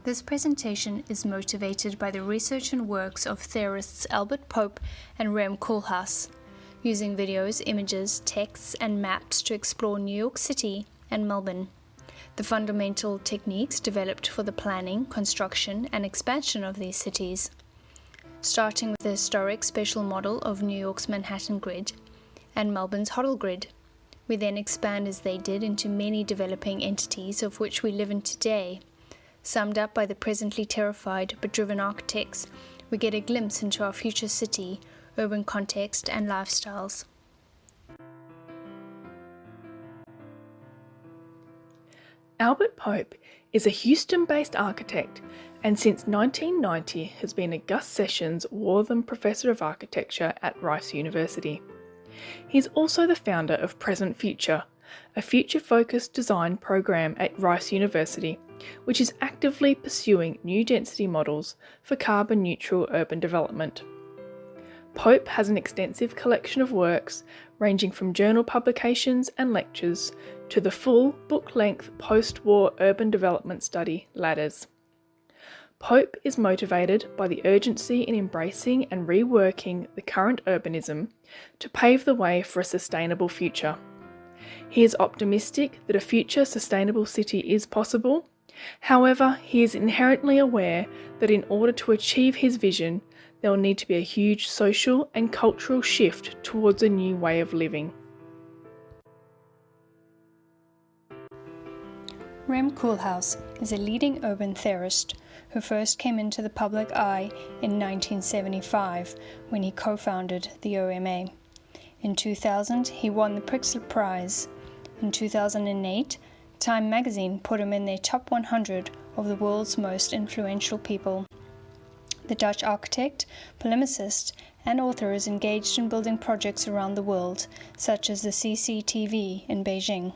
This presentation is motivated by the research and works of theorists Albert Pope and Rem Koolhaas, using videos, images, texts, and maps to explore New York City and Melbourne. The fundamental techniques developed for the planning, construction, and expansion of these cities. Starting with the historic spatial model of New York's Manhattan grid and Melbourne's Hoddle grid. We then expand as they did into many developing entities of which we live in today. Summed up by the presently terrified but driven architects, we get a glimpse into our future city, urban context, and lifestyles. Albert Pope is a Houston-based architect and since 1990 has been a Gus Sessions Wortham Professor of Architecture at Rice University. He is also the founder of Present Future, a future-focused design program at Rice University, which is actively pursuing new density models for carbon-neutral urban development. Pope has an extensive collection of works ranging from journal publications and lectures to the full book-length post-war urban development study, Ladders. Pope is motivated by the urgency in embracing and reworking the current urbanism to pave the way for a sustainable future. He is optimistic that a future sustainable city is possible. However, he is inherently aware that in order to achieve his vision, there will need to be a huge social and cultural shift towards a new way of living. Rem Koolhaas is a leading urban theorist who first came into the public eye in 1975 when he co-founded the OMA. In 2000, he won the Pritzker Prize. In 2008, Time magazine put him in their top 100 of the world's most influential people. The Dutch architect, polemicist, and author is engaged in building projects around the world, such as the CCTV in Beijing.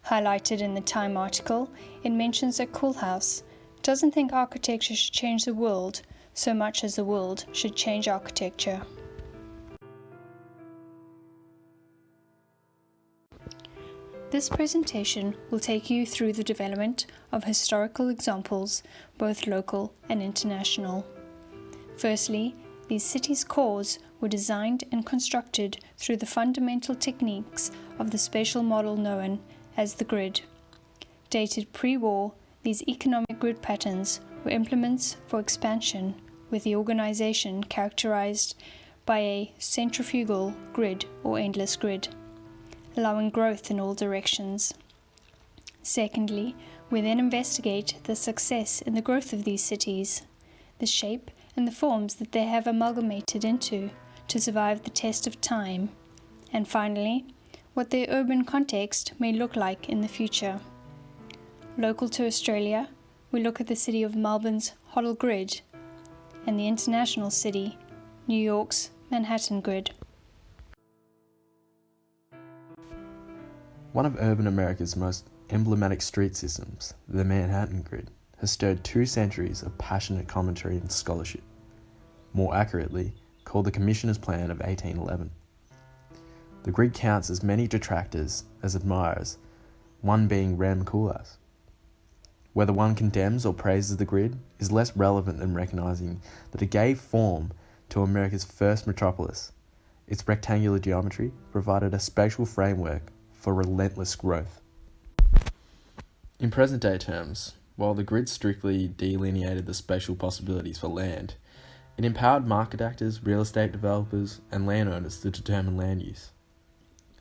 Highlighted in the Time article, it mentions that Koolhaas doesn't think architecture should change the world so much as the world should change architecture. This presentation will take you through the development of historical examples, both local and international. Firstly, these cities' cores were designed and constructed through the fundamental techniques of the spatial model known as the grid. Dated pre-war, these economic grid patterns were implements for expansion, with the organization characterized by a centrifugal grid or endless grid, allowing growth in all directions. Secondly, we then investigate the success in the growth of these cities, the shape and the forms that they have amalgamated into to survive the test of time, and finally, what their urban context may look like in the future. Local to Australia, we look at the city of Melbourne's Hoddle grid and the international city, New York's Manhattan grid. One of urban America's most emblematic street systems, the Manhattan grid, has stirred 2 centuries of passionate commentary and scholarship, more accurately called the Commissioner's Plan of 1811. The grid counts as many detractors as admirers, one being Rem Koolhaas. Whether one condemns or praises the grid is less relevant than recognising that it gave form to America's first metropolis. Its rectangular geometry provided a spatial framework for relentless growth. In present-day terms, while the grid strictly delineated the spatial possibilities for land, it empowered market actors, real estate developers, and landowners to determine land use.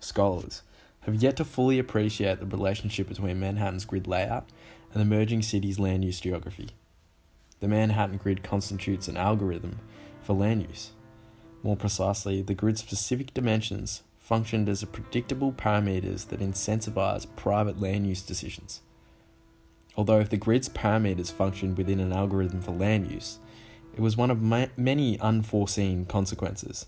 Scholars have yet to fully appreciate the relationship between Manhattan's grid layout and the emerging city's land use geography. The Manhattan grid constitutes an algorithm for land use. More precisely, the grid's specific dimensions functioned as predictable parameters that incentivize private land use decisions. Although if the grid's parameters functioned within an algorithm for land use, it was one of many unforeseen consequences.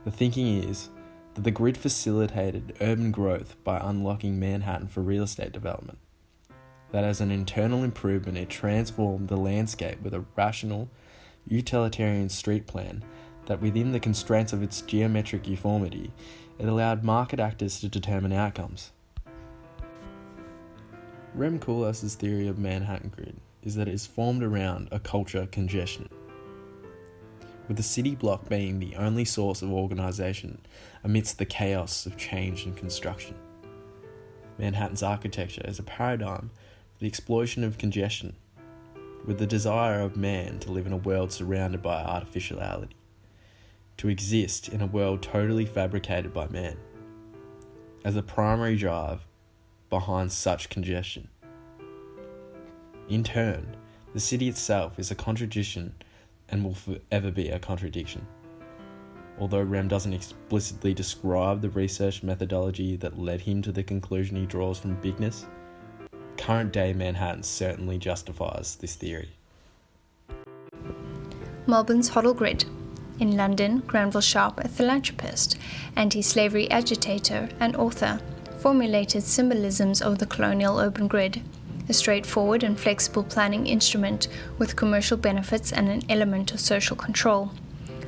The thinking is that the grid facilitated urban growth by unlocking Manhattan for real estate development. That as an internal improvement, it transformed the landscape with a rational, utilitarian street plan that within the constraints of its geometric uniformity, it allowed market actors to determine outcomes. Rem Koolhaas's theory of Manhattan grid is that it is formed around a culture of congestion, with the city block being the only source of organisation amidst the chaos of change and construction. Manhattan's architecture is a paradigm for the exploitation of congestion, with the desire of man to live in a world surrounded by artificiality, to exist in a world totally fabricated by man, as the primary drive behind such congestion. In turn, the city itself is a contradiction and will forever be a contradiction. Although Rem doesn't explicitly describe the research methodology that led him to the conclusion he draws from bigness, current day Manhattan certainly justifies this theory. Melbourne's Hoddle Grid. In London, Granville Sharp, a philanthropist, anti-slavery agitator and author, formulated symbolisms of the colonial urban grid, a straightforward and flexible planning instrument with commercial benefits and an element of social control.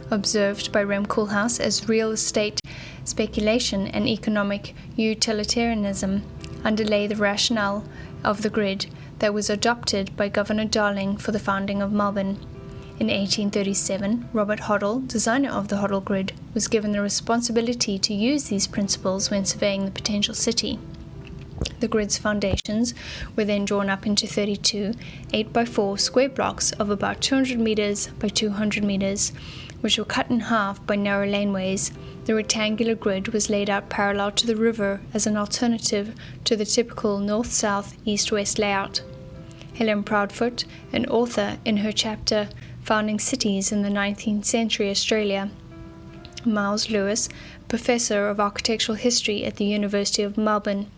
Observed by Rem Koolhaas as real estate speculation and economic utilitarianism underlay the rationale of the grid that was adopted by Governor Darling for the founding of Melbourne. In 1837, Robert Hoddle, designer of the Hoddle Grid, was given the responsibility to use these principles when surveying the potential city. The grid's foundations were then drawn up into 32 8x4 square blocks of about 200 metres by 200 metres, which were cut in half by narrow laneways. The rectangular grid was laid out parallel to the river as an alternative to the typical north-south, east-west layout. Helen Proudfoot, an author, in her chapter Founding Cities in the 19th Century Australia, Miles Lewis, professor of architectural history at the University of Melbourne,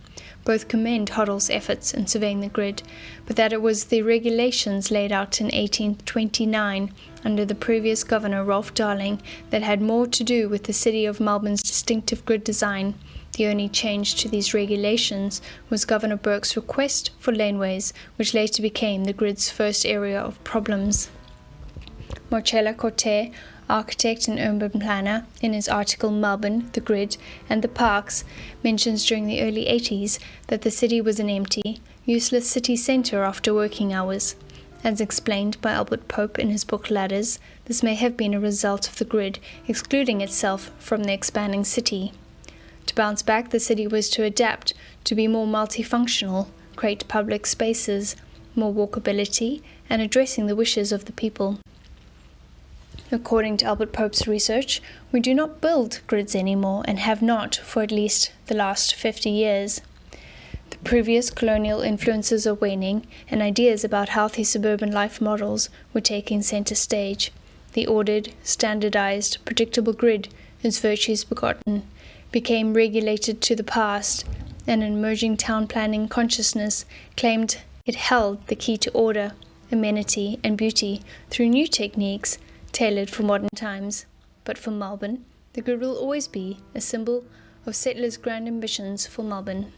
both commend Hoddle's efforts in surveying the grid, but that it was the regulations laid out in 1829 under the previous governor Rolf Darling that had more to do with the city of Melbourne's distinctive grid design. The only change to these regulations was Governor Burke's request for laneways, which later became the grid's first area of problems. Marcella Corte, architect and urban planner, in his article Melbourne, the Grid, and the Parks, mentions during the early 80s that the city was an empty, useless city centre after working hours. As explained by Albert Pope in his book Ladders, this may have been a result of the grid excluding itself from the expanding city. To bounce back, the city was to adapt, to be more multifunctional, create public spaces, more walkability, and addressing the wishes of the people. According to Albert Pope's research, we do not build grids anymore and have not for at least the last 50 years. The previous colonial influences are waning, and ideas about healthy suburban life models were taking center stage. The ordered, standardized, predictable grid, its virtues begotten, became regulated to the past, and an emerging town planning consciousness claimed it held the key to order, amenity, and beauty through new techniques tailored for modern times. But for Melbourne, the grid will always be a symbol of settlers' grand ambitions for Melbourne.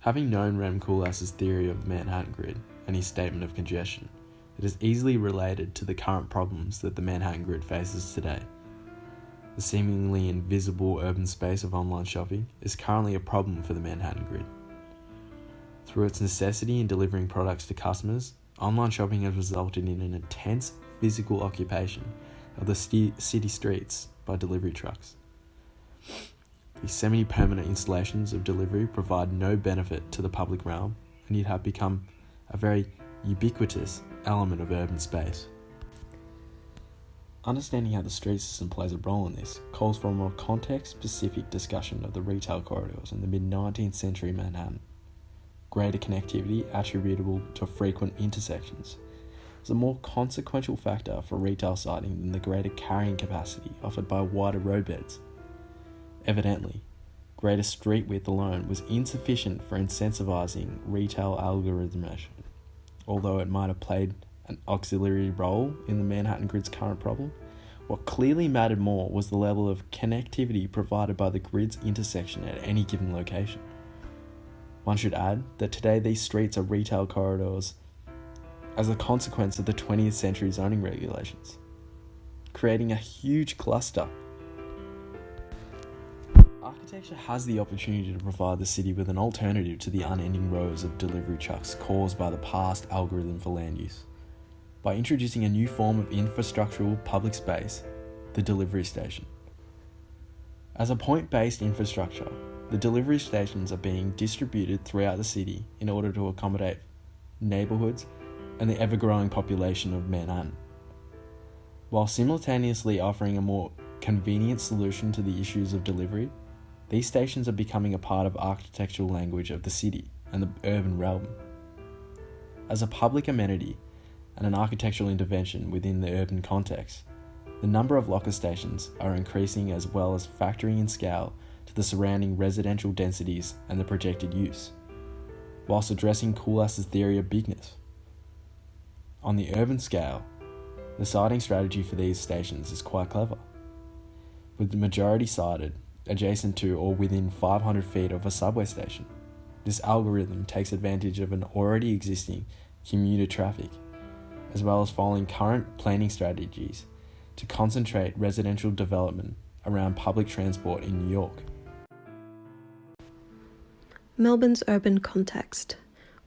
Having known Rem Koolhaas's theory of the Manhattan grid and his statement of congestion, it is easily related to the current problems that the Manhattan grid faces today. The seemingly invisible urban space of online shopping is currently a problem for the Manhattan grid. Through its necessity in delivering products to customers, online shopping has resulted in an intense physical occupation of the city streets by delivery trucks. These semi-permanent installations of delivery provide no benefit to the public realm and yet have become a very ubiquitous element of urban space. Understanding how the street system plays a role in this calls for a more context-specific discussion of the retail corridors in the mid-19th century Manhattan. Greater connectivity attributable to frequent intersections is a more consequential factor for retail siting than the greater carrying capacity offered by wider roadbeds. Evidently, greater street width alone was insufficient for incentivizing retail algorithmation, although it might have played an auxiliary role in the Manhattan grid's current problem. What clearly mattered more was the level of connectivity provided by the grid's intersection at any given location. One should add that today these streets are retail corridors as a consequence of the 20th century zoning regulations, creating a huge cluster. Architecture has the opportunity to provide the city with an alternative to the unending rows of delivery trucks caused by the past algorithm for land use, by introducing a new form of infrastructural public space, the delivery station. As a point-based infrastructure, the delivery stations are being distributed throughout the city in order to accommodate neighbourhoods and the ever-growing population of Manhattan, while simultaneously offering a more convenient solution to the issues of delivery. These stations are becoming a part of architectural language of the city and the urban realm. As a public amenity and an architectural intervention within the urban context, the number of locker stations are increasing, as well as factoring in scale to the surrounding residential densities and the projected use, whilst addressing Koolhaas' theory of bigness. On the urban scale, the siting strategy for these stations is quite clever, with the majority sited adjacent to or within 500 feet of a subway station. This algorithm takes advantage of an already existing commuter traffic, as well as following current planning strategies to concentrate residential development around public transport in New York. Melbourne's urban context.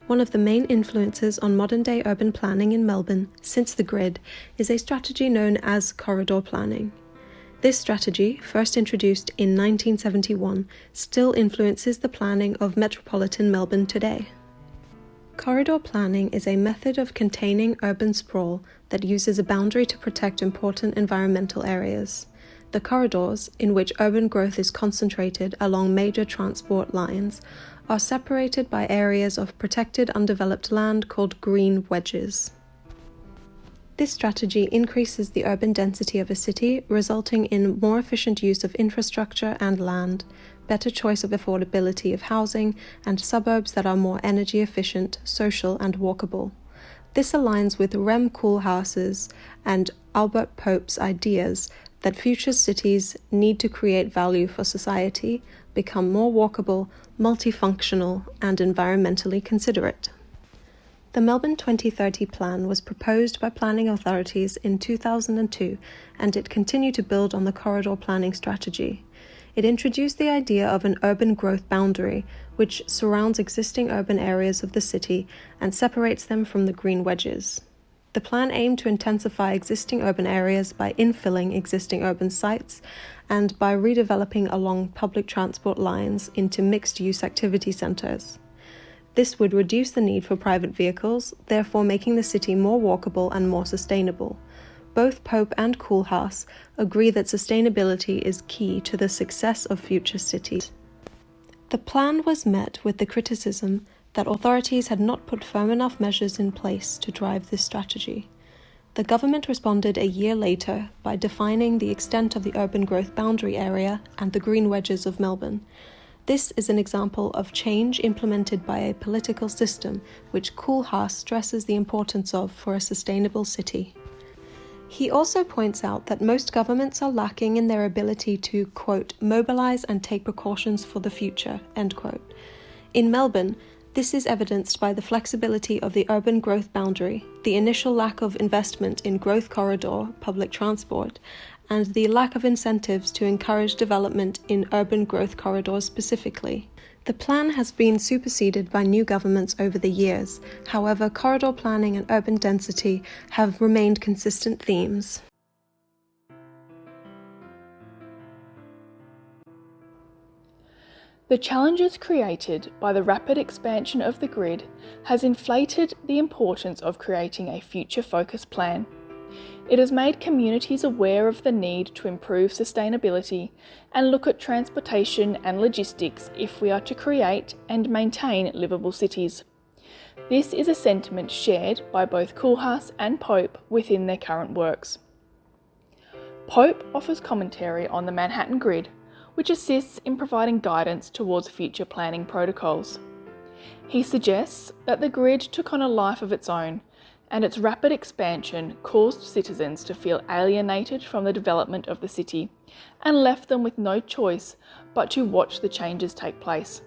One of the main influences on modern-day urban planning in Melbourne since the grid is a strategy known as corridor planning. This strategy, first introduced in 1971, still influences the planning of metropolitan Melbourne today. Corridor planning is a method of containing urban sprawl that uses a boundary to protect important environmental areas. The corridors, in which urban growth is concentrated along major transport lines, are separated by areas of protected undeveloped land called green wedges. This strategy increases the urban density of a city, resulting in more efficient use of infrastructure and land, better choice of affordability of housing, and suburbs that are more energy efficient, social, and walkable. This aligns with Rem Koolhaas's and Albert Pope's ideas that future cities need to create value for society, become more walkable, multifunctional, and environmentally considerate. The Melbourne 2030 plan was proposed by planning authorities in 2002, and it continued to build on the corridor planning strategy. It introduced the idea of an urban growth boundary, which surrounds existing urban areas of the city and separates them from the green wedges. The plan aimed to intensify existing urban areas by infilling existing urban sites and by redeveloping along public transport lines into mixed-use activity centres. This would reduce the need for private vehicles, therefore making the city more walkable and more sustainable. Both Pope and Koolhaas agree that sustainability is key to the success of future cities. The plan was met with the criticism that authorities had not put firm enough measures in place to drive this strategy. The government responded a year later by defining the extent of the urban growth boundary area and the green wedges of Melbourne. This is an example of change implemented by a political system which Koolhaas stresses the importance of for a sustainable city. He also points out that most governments are lacking in their ability to, quote, mobilize and take precautions for the future, end quote. In Melbourne, this is evidenced by the flexibility of the urban growth boundary, the initial lack of investment in growth corridor, public transport, and the lack of incentives to encourage development in urban growth corridors specifically. The plan has been superseded by new governments over the years. However, corridor planning and urban density have remained consistent themes. The challenges created by the rapid expansion of the grid has inflated the importance of creating a future-focused plan. It has made communities aware of the need to improve sustainability and look at transportation and logistics if we are to create and maintain livable cities. This is a sentiment shared by both Koolhaas and Pope within their current works. Pope offers commentary on the Manhattan grid, which assists in providing guidance towards future planning protocols. He suggests that the grid took on a life of its own, and its rapid expansion caused citizens to feel alienated from the development of the city and left them with no choice but to watch the changes take place.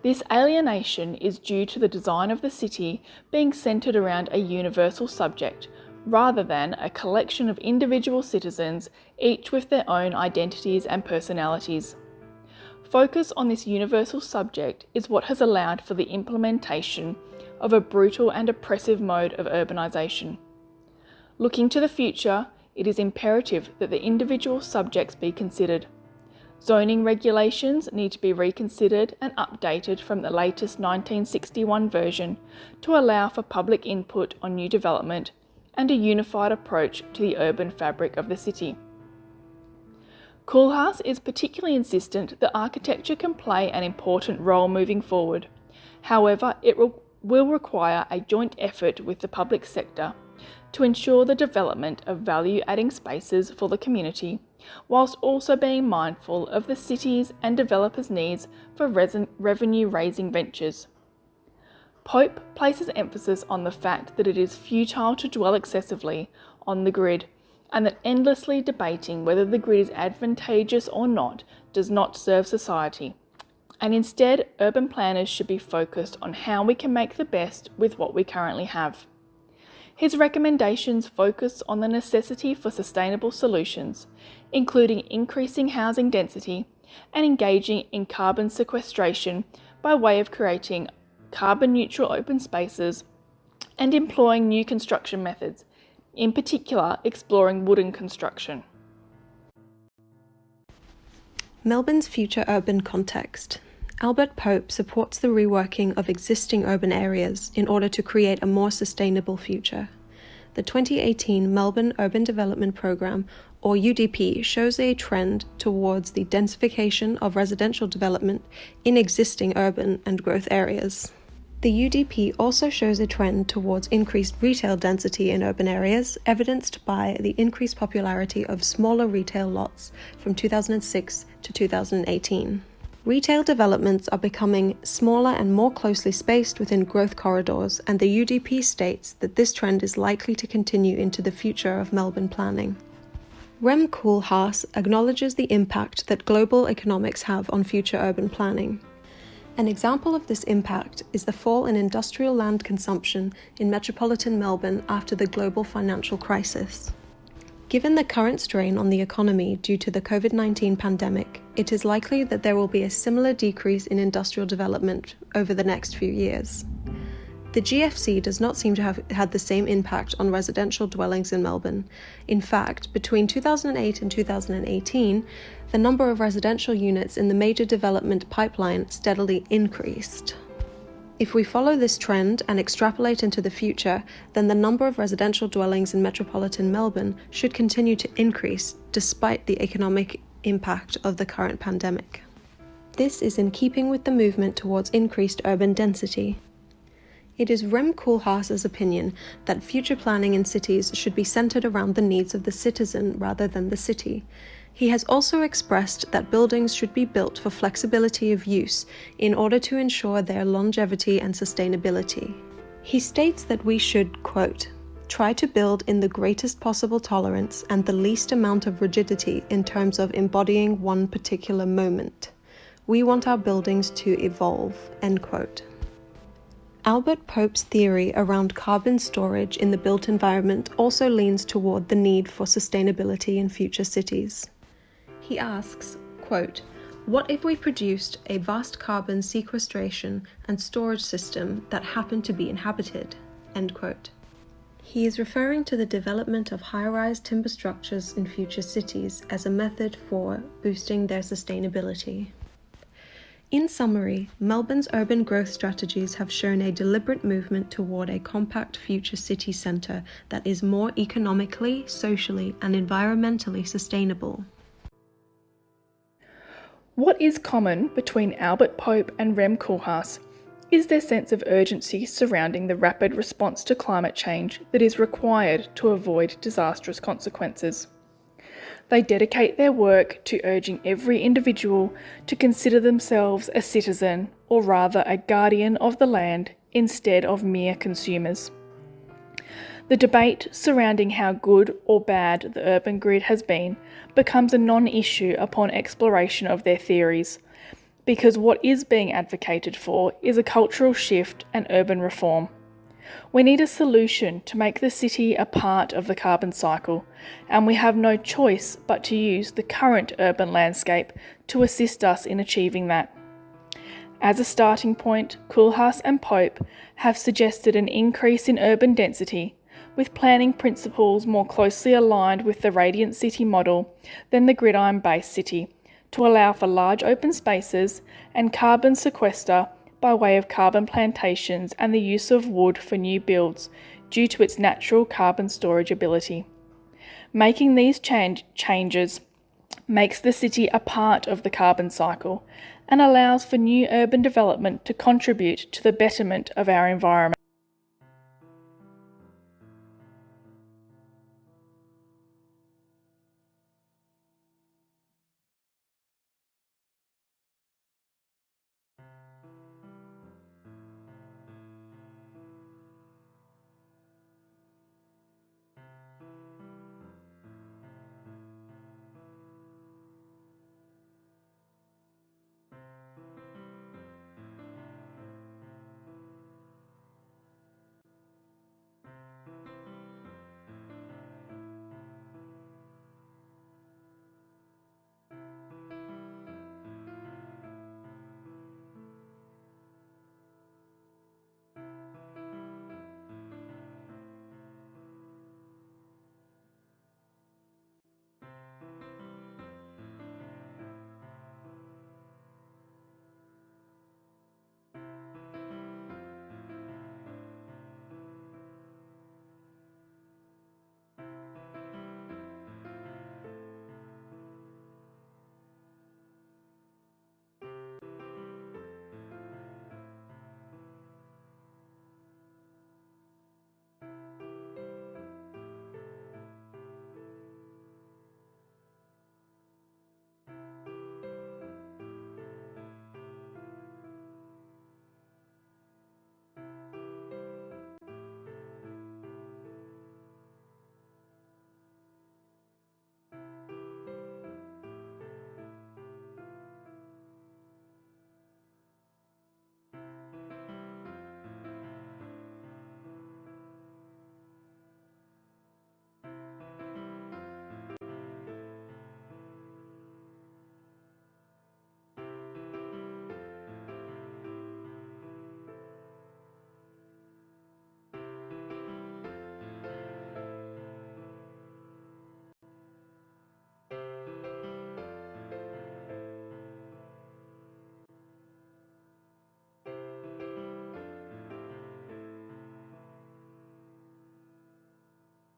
This alienation is due to the design of the city being centred around a universal subject rather than a collection of individual citizens, each with their own identities and personalities. Focus on this universal subject is what has allowed for the implementation of a brutal and oppressive mode of urbanisation. Looking to the future, it is imperative that the individual subjects be considered. Zoning regulations need to be reconsidered and updated from the latest 1961 version to allow for public input on new development and a unified approach to the urban fabric of the city. Koolhaas is particularly insistent that architecture can play an important role moving forward. However, it will require a joint effort with the public sector to ensure the development of value-adding spaces for the community, whilst also being mindful of the city's and developers' needs for revenue-raising ventures. Pope places emphasis on the fact that it is futile to dwell excessively on the grid, and that endlessly debating whether the grid is advantageous or not does not serve society. And instead, urban planners should be focused on how we can make the best with what we currently have. His recommendations focus on the necessity for sustainable solutions, including increasing housing density and engaging in carbon sequestration by way of creating carbon-neutral open spaces and employing new construction methods, in particular exploring wooden construction. Melbourne's future urban context. Albert Pope supports the reworking of existing urban areas in order to create a more sustainable future. The 2018 Melbourne Urban Development Programme, or UDP, shows a trend towards the densification of residential development in existing urban and growth areas. The UDP also shows a trend towards increased retail density in urban areas, evidenced by the increased popularity of smaller retail lots from 2006 to 2018. Retail developments are becoming smaller and more closely spaced within growth corridors, and the UDP states that this trend is likely to continue into the future of Melbourne planning. Rem Koolhaas acknowledges the impact that global economics have on future urban planning. An example of this impact is the fall in industrial land consumption in metropolitan Melbourne after the global financial crisis. Given the current strain on the economy due to the COVID-19 pandemic, it is likely that there will be a similar decrease in industrial development over the next few years. The GFC does not seem to have had the same impact on residential dwellings in Melbourne. In fact, between 2008 and 2018, the number of residential units in the major development pipeline steadily increased. If we follow this trend and extrapolate into the future, then the number of residential dwellings in metropolitan Melbourne should continue to increase despite the economic impact of the current pandemic. This is in keeping with the movement towards increased urban density. It is Rem Koolhaas's opinion that future planning in cities should be centered around the needs of the citizen rather than the city. He has also expressed that buildings should be built for flexibility of use in order to ensure their longevity and sustainability. He states that we should, quote, try to build in the greatest possible tolerance and the least amount of rigidity in terms of embodying one particular moment. We want our buildings to evolve, end quote. Albert Pope's theory around carbon storage in the built environment also leans toward the need for sustainability in future cities. He asks, quote, what if we produced a vast carbon sequestration and storage system that happened to be inhabited? End quote. He is referring to the development of high-rise timber structures in future cities as a method for boosting their sustainability. In summary, Melbourne's urban growth strategies have shown a deliberate movement toward a compact future city centre that is more economically, socially, and environmentally sustainable. What is common between Albert Pope and Rem Koolhaas is their sense of urgency surrounding the rapid response to climate change that is required to avoid disastrous consequences. They dedicate their work to urging every individual to consider themselves a citizen, or rather a guardian of the land, instead of mere consumers. The debate surrounding how good or bad the urban grid has been becomes a non-issue upon exploration of their theories, because what is being advocated for is a cultural shift and urban reform. We need a solution to make the city a part of the carbon cycle, and we have no choice but to use the current urban landscape to assist us in achieving that. As a starting point, Koolhaas and Pope have suggested an increase in urban density, with planning principles more closely aligned with the radiant city model than the gridiron-based city, to allow for large open spaces and carbon sequester by way of carbon plantations and the use of wood for new builds due to its natural carbon storage ability. Making these changes makes the city a part of the carbon cycle and allows for new urban development to contribute to the betterment of our environment.